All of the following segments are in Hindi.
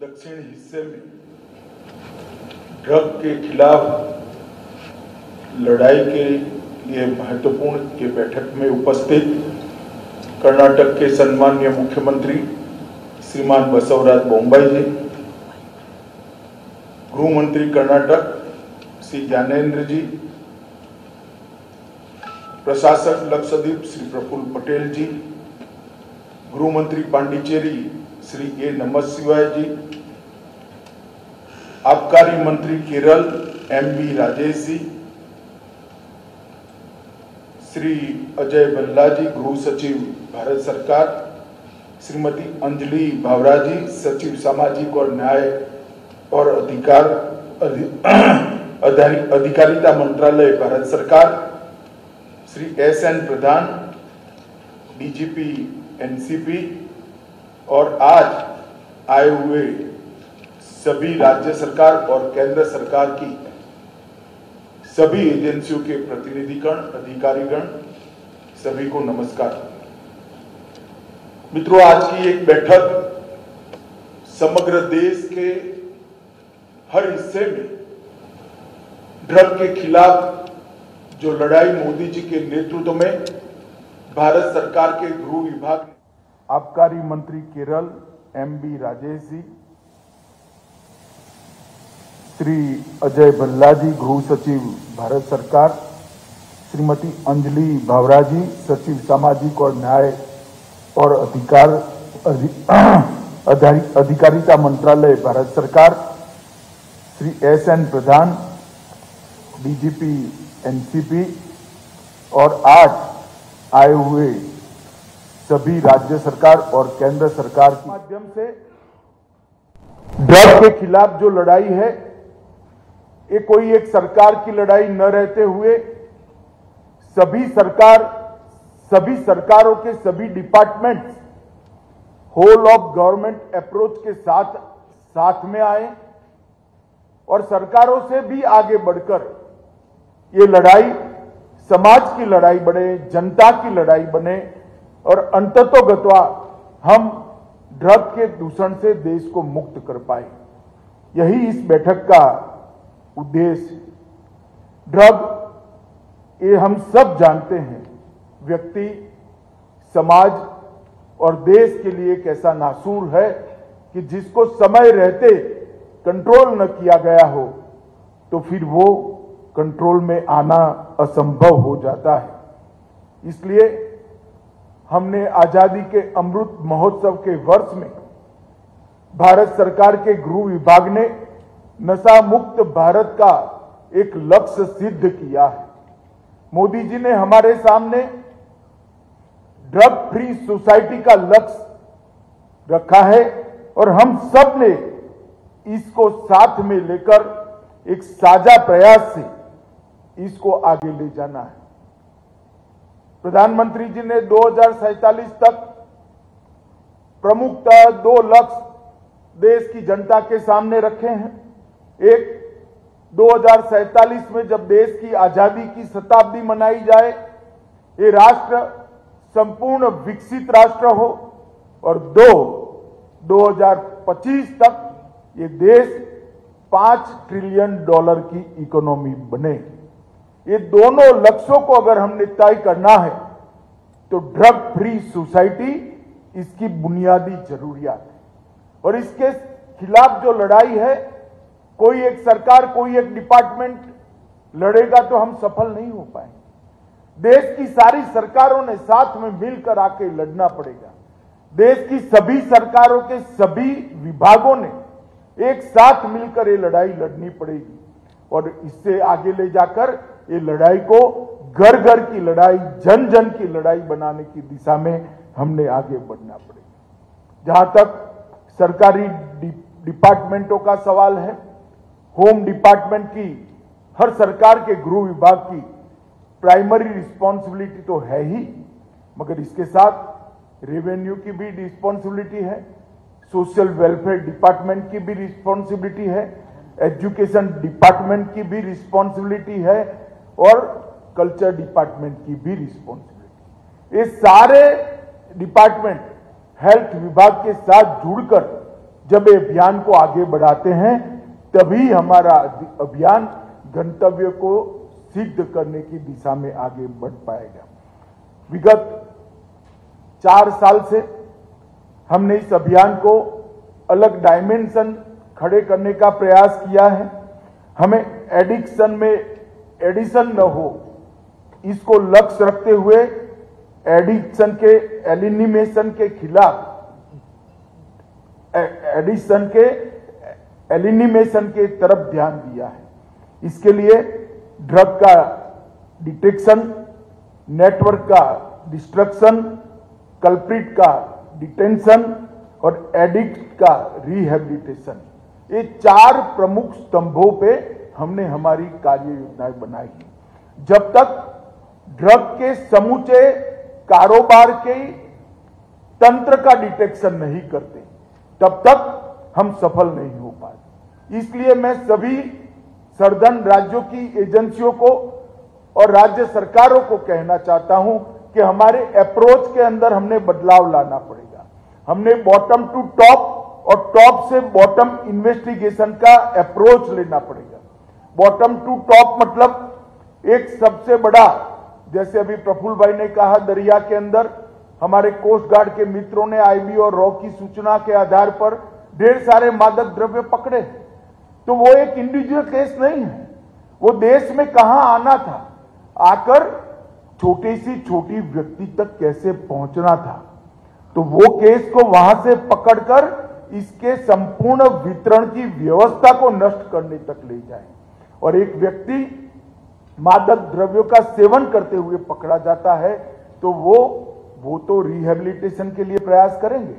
दक्षिण हिस्से में ड्रग के खिलाफ लड़ाई के लिए महत्वपूर्ण के बैठक में उपस्थित कर्नाटक के सम्माननीय मुख्यमंत्री श्रीमान बसवराज बोम्मई जी, गृह मंत्री कर्नाटक श्री ज्ञानेंद्र जी, प्रशासक लक्षद्वीप श्री प्रफुल्ल पटेल जी, गृह मंत्री पांडिचेरी श्री ए नमशिवाय जी, आबकारी मंत्री केरल एम.बी. राजेश जी, श्री अजय भल्ला जी, गृह सचिव भारत सरकार, श्रीमती अंजलि भावरा जी, सचिव सामाजिक और न्याय और अधिकारिता मंत्रालय भारत सरकार, श्री एस.एन. प्रधान डीजीपी एनसीपी और आज आए हुए सभी राज्य सरकार और केंद्र सरकार की सभी एजेंसियों के प्रतिनिधिगण, अधिकारीगण, सभी को नमस्कार। मित्रों, आज की एक बैठक समग्र देश के हर हिस्से में ड्रग के खिलाफ जो लड़ाई मोदी जी के नेतृत्व में भारत सरकार के गृह विभाग ने, आबकारी मंत्री केरल एम.बी. राजेश जी, श्री अजय भल्ला जी, गृह सचिव भारत सरकार, श्रीमती अंजलि भावरा जी, सचिव सामाजिक और न्याय और अधिकारिता मंत्रालय भारत सरकार, श्री एस.एन. प्रधान डीजीपी एनसीपी और आज आए हुए सभी राज्य सरकार और केंद्र सरकार के माध्यम से ड्रग के खिलाफ जो लड़ाई है, ये कोई एक सरकार की लड़ाई न रहते हुए सभी सरकारों के सभी departments whole of government approach के साथ में आए और सरकारों से भी आगे बढ़कर ये लड़ाई समाज की लड़ाई बने, जनता की लड़ाई बने और अंततोगत्वा हम ड्रग के दूषण से देश को मुक्त कर पाए। यही इस बैठक का उद्देश्य। ड्रग, ये हम सब जानते हैं, व्यक्ति, समाज और देश के लिए एक ऐसा नासूर है कि जिसको समय रहते कंट्रोल न किया गया हो तो फिर वो कंट्रोल में आना असंभव हो जाता है। इसलिए हमने आजादी के अमृत महोत्सव के वर्ष में भारत सरकार के गृह विभाग ने नशा मुक्त भारत का एक लक्ष्य सिद्ध किया है। मोदी जी ने हमारे सामने ड्रग फ्री सोसाइटी का लक्ष्य रखा है और हम सब ने इसको साथ में लेकर एक साझा प्रयास से इसको आगे ले जाना है। प्रधानमंत्री जी ने 2047 तक प्रमुखतः 2 लक्ष्य देश की जनता के सामने रखे हैं। एक, 2047 में जब देश की आजादी की शताब्दी मनाई जाए, ये राष्ट्र संपूर्ण विकसित राष्ट्र हो और 2025 तक ये देश $5 ट्रिलियन की इकोनॉमी बने। ये दोनों लक्ष्यों को अगर हमने तय करना है तो ड्रग फ्री सोसाइटी इसकी बुनियादी जरूरियात है और इसके खिलाफ जो लड़ाई है, कोई एक सरकार, कोई एक डिपार्टमेंट लड़ेगा तो हम सफल नहीं हो पाएंगे। देश की सारी सरकारों ने साथ में मिलकर आके लड़ना पड़ेगा। देश की सभी सरकारों के सभी विभागों ने एक साथ मिलकर ये लड़ाई लड़नी पड़ेगी और इससे आगे ले जाकर ये लड़ाई को घर घर की लड़ाई, जन जन की लड़ाई बनाने की दिशा में हमने आगे बढ़ना पड़ेगा। जहां तक सरकारी डिपार्टमेंटों का सवाल है, होम डिपार्टमेंट की, हर सरकार के गृह विभाग की प्राइमरी रिस्पॉन्सिबिलिटी तो है ही, मगर इसके साथ रेवेन्यू की भी रिस्पॉन्सिबिलिटी है, सोशल वेलफेयर डिपार्टमेंट की भी रिस्पॉन्सिबिलिटी है, एजुकेशन डिपार्टमेंट की भी रिस्पॉन्सिबिलिटी है और कल्चर डिपार्टमेंट की भी रिस्पॉन्सिबिलिटी। ये सारे डिपार्टमेंट हेल्थ विभाग के साथ जुड़कर जब ये अभियान को आगे बढ़ाते हैं तभी हमारा अभियान गंतव्य को सिद्ध करने की दिशा में आगे बढ़ पाएगा। विगत 4 साल से हमने इस अभियान को अलग डायमेंशन खड़े करने का प्रयास किया है। हमें एडिक्शन में एडिशन न हो, इसको लक्ष्य रखते हुए एडिक्शन के एलिमिनेशन के खिलाफ, एडिक्शन के एलिमिनेशन के तरफ ध्यान दिया है। इसके लिए ड्रग का डिटेक्शन, नेटवर्क का डिस्ट्रक्शन, कल्प्रिट का डिटेंशन और एडिक्ट का रिहेबिलिटेशन, ये 4 प्रमुख स्तंभों पे हमने हमारी कार्य योजनाएं बनाई है। जब तक ड्रग के समूचे कारोबार के तंत्र का डिटेक्शन नहीं करते तब तक हम सफल नहीं हो पाते। इसलिए मैं सभी सर्दन राज्यों की एजेंसियों को और राज्य सरकारों को कहना चाहता हूं कि हमारे अप्रोच के अंदर हमने बदलाव लाना पड़ेगा। हमने बॉटम टू टॉप और टॉप से बॉटम इन्वेस्टिगेशन का अप्रोच लेना पड़ेगा। बॉटम टू टॉप मतलब एक सबसे बड़ा, जैसे अभी प्रफुल्ल भाई ने कहा, दरिया के अंदर हमारे कोस्ट गार्ड के मित्रों ने आईबी और रॉ की सूचना के आधार पर ढेर सारे मादक द्रव्य पकड़े। तो वो एक इंडिविजुअल केस नहीं है, वो देश में कहां आना था, आकर छोटी सी छोटी व्यक्ति तक कैसे पहुंचना था, तो वो केस को वहां से पकड़कर इसके संपूर्ण वितरण की व्यवस्था को नष्ट करने तक ले जाए। और एक व्यक्ति मादक द्रव्यों का सेवन करते हुए पकड़ा जाता है तो वो तो रिहेबिलिटेशन के लिए प्रयास करेंगे,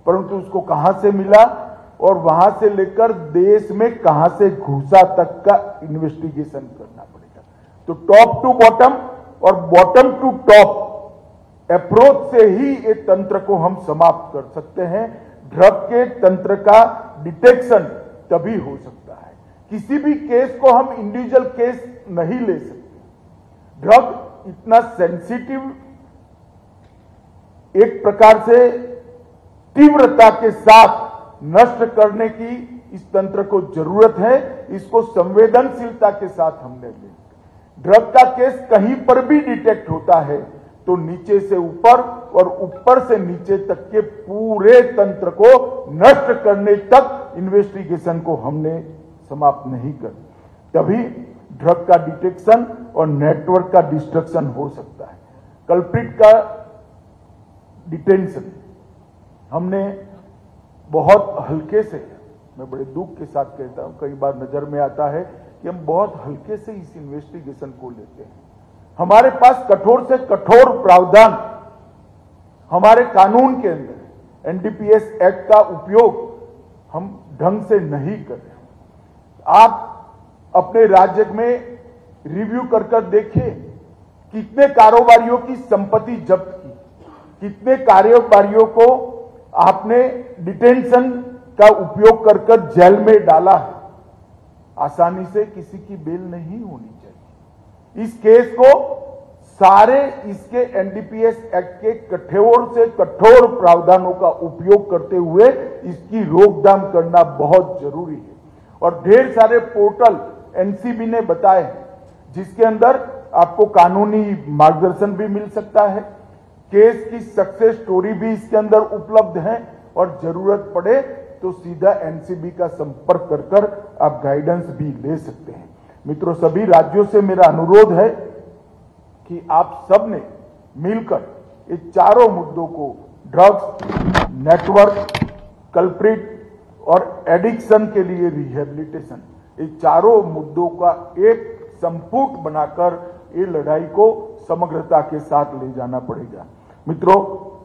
परंतु उसको कहां से मिला और वहां से लेकर देश में कहां से घुसा तक का इन्वेस्टिगेशन करना पड़ेगा। तो टॉप टू बॉटम और बॉटम टू टॉप अप्रोच से ही इस तंत्र को हम समाप्त कर सकते हैं। ड्रग के तंत्र का डिटेक्शन तभी हो सकता है। किसी भी केस को हम इंडिविजुअल केस नहीं ले सकते। ड्रग इतना सेंसिटिव, एक प्रकार से तीव्रता के साथ नष्ट करने की इस तंत्र को जरूरत है। इसको संवेदनशीलता के साथ हमने लिया। ड्रग का केस कहीं पर भी डिटेक्ट होता है तो नीचे से ऊपर और ऊपर से नीचे तक के पूरे तंत्र को नष्ट करने तक इन्वेस्टिगेशन को हमने समाप्त नहीं कर, तभी ड्रग का डिटेक्शन और नेटवर्क का डिस्ट्रक्शन हो सकता है। कल्प्रिट का डिटेंशन हमने बहुत हल्के से, मैं बड़े दुख के साथ कहता हूं, कई बार नजर में आता है कि हम बहुत हल्के से इस इन्वेस्टिगेशन को लेते हैं। हमारे पास कठोर से कठोर प्रावधान हमारे कानून के अंदर, एनडीपीएस एक्ट का उपयोग हम ढंग से नहीं कर रहे। आप अपने राज्य में रिव्यू कर देखिए, कितने कारोबारियों की संपत्ति जब्त की, कितने कारोबारियों को आपने डिटेंशन का उपयोग कर जेल में डाला है। आसानी से किसी की बेल नहीं होनी चाहिए। इस केस को सारे इसके एनडीपीएस एक्ट के कठोर से कठोर प्रावधानों का उपयोग करते हुए इसकी रोकथाम करना बहुत जरूरी है। और ढेर सारे पोर्टल एनसीबी ने बताए जिसके अंदर आपको कानूनी मार्गदर्शन भी मिल सकता है, केस की सक्सेस स्टोरी भी इसके अंदर उपलब्ध है और जरूरत पड़े तो सीधा एनसीबी का संपर्क कर आप गाइडेंस भी ले सकते हैं। मित्रों, सभी राज्यों से मेरा अनुरोध है कि आप सब ने मिलकर ये चारों मुद्दों को, ड्रग्स, नेटवर्क, कल्प्रिट और एडिक्शन के लिए रिहेबिलिटेशन, ये चारों मुद्दों का एक संपुट बनाकर ये लड़ाई को समग्रता के साथ ले जाना पड़ेगा। मित्रों,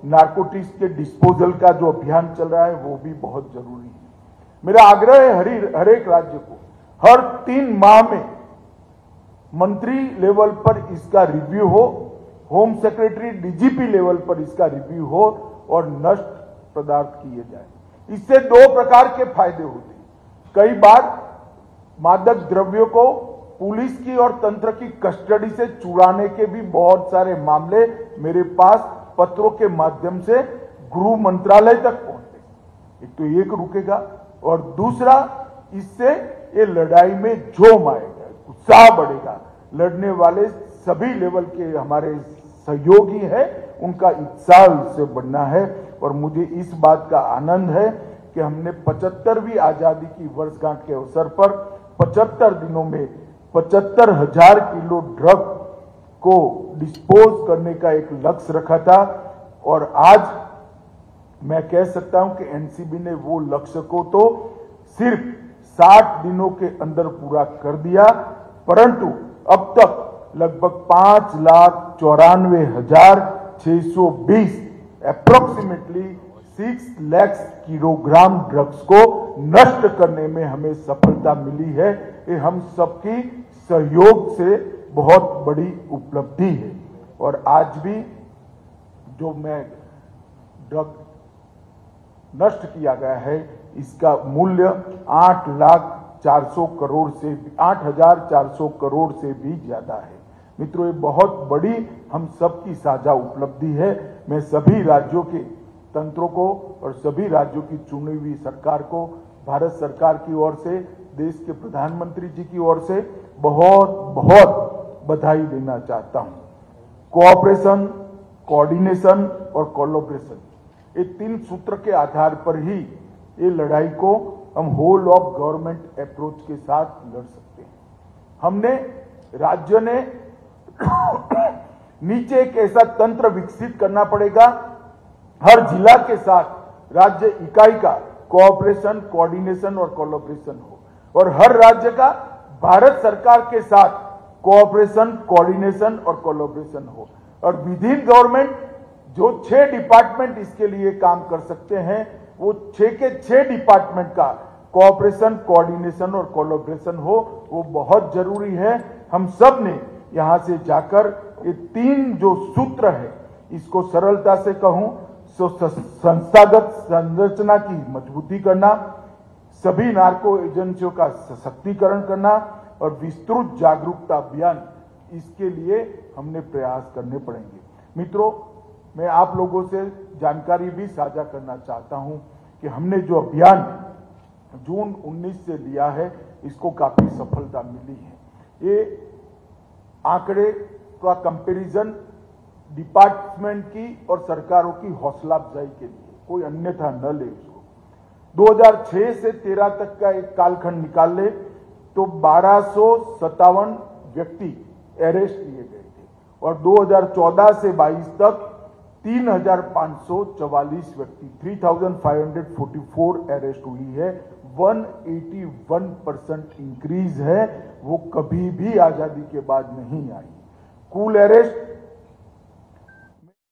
नारकोटिक्स के डिस्पोजल का जो अभियान चल रहा है वो भी बहुत जरूरी है। मेरा आग्रह है हर एक राज्य को हर 3 माह में मंत्री लेवल पर इसका रिव्यू हो, होम सेक्रेटरी, डीजीपी लेवल पर इसका रिव्यू हो और नष्ट पदार्थ किए जाए। इससे 2 प्रकार के फायदे होते हैं। कई बार मादक द्रव्यों को पुलिस की और तंत्र की कस्टडी से चुराने के भी बहुत सारे मामले मेरे पास पत्रों के माध्यम से गृह मंत्रालय तक पहुंचे। एक तो एक रुकेगा और दूसरा इससे ये लड़ाई में जोम आएगा, उत्साह बढ़ेगा। लड़ने वाले सभी लेवल के हमारे सहयोगी हैं, उनका उत्साह इससे बढ़ना है। और मुझे इस बात का आनंद है कि हमने 75वीं आजादी की वर्षगांठ के अवसर पर 75 दिनों में 75,000 किलो ड्रग को डिस्पोज करने का एक लक्ष्य रखा था और आज मैं कह सकता हूं कि एनसीबी ने वो लक्ष्य को तो सिर्फ 60 दिनों के अंदर पूरा कर दिया, परंतु अब तक लगभग 5,94,620 अप्रोक्सीमेटली 6 लाख किलोग्राम ड्रग्स को नष्ट करने में हमें सफलता मिली है। ये हम सबकी सहयोग से बहुत बड़ी उपलब्धि है। और आज भी जो मैं ड्रग नष्ट किया गया है इसका मूल्य 8,400 करोड़ से 8,400 करोड़ से भी ज्यादा है। मित्रों, ये बहुत बड़ी हम सबकी साझा उपलब्धि है। मैं सभी राज्यों के तंत्रों को और सभी राज्यों की चुनी हुई सरकार को, भारत सरकार की ओर से, देश के प्रधानमंत्री जी की ओर से बहुत बहुत बधाई देना चाहता हूं। कोऑपरेशन, कोऑर्डिनेशन और कोलैबोरेशन, ये 3 सूत्र के आधार पर ही ये लड़ाई को हम होल ऑफ गवर्नमेंट अप्रोच के साथ लड़ सकते हैं। हमने, राज्य ने नीचे एक ऐसा तंत्र विकसित करना पड़ेगा, हर जिला के साथ राज्य इकाई का कोऑपरेशन, कोऑर्डिनेशन और कोलैबोरेशन हो और हर राज्य का भारत सरकार के साथ कोऑपरेशन, कोऑर्डिनेशन और कोलैबोरेशन हो। और विद इन गवर्नमेंट जो 6 डिपार्टमेंट इसके लिए काम कर सकते हैं, वो 6 के 6 डिपार्टमेंट का कोऑपरेशन, कोऑर्डिनेशन और कोलैबोरेशन हो, वो बहुत जरूरी है। हम सब ने यहां से जाकर ये 3 जो सूत्र है, इसको सरलता से कहूं तो संस्थागत संरचना की मजबूती करना, सभी नार्को एजेंसियों का सशक्तिकरण करना और विस्तृत जागरूकता अभियान, इसके लिए हमने प्रयास करने पड़ेंगे। मित्रों, मैं आप लोगों से जानकारी भी साझा करना चाहता हूं कि हमने जो अभियान जून 19 से लिया है, इसको काफी सफलता मिली है। ये आंकड़े का कंपैरिजन डिपार्टमेंट की और सरकारों की हौसला अफजाई के लिए, कोई अन्यथा न ले उसको। 2006 से 13 तक का एक कालखंड निकाल ले तो 1257 व्यक्ति अरेस्ट किए गए थे और 2014 से 22 तक 3,544 व्यक्ति 3,544 अरेस्ट हुई है। 181% इंक्रीज है, वो कभी भी आजादी के बाद नहीं आई। कुल अरेस्ट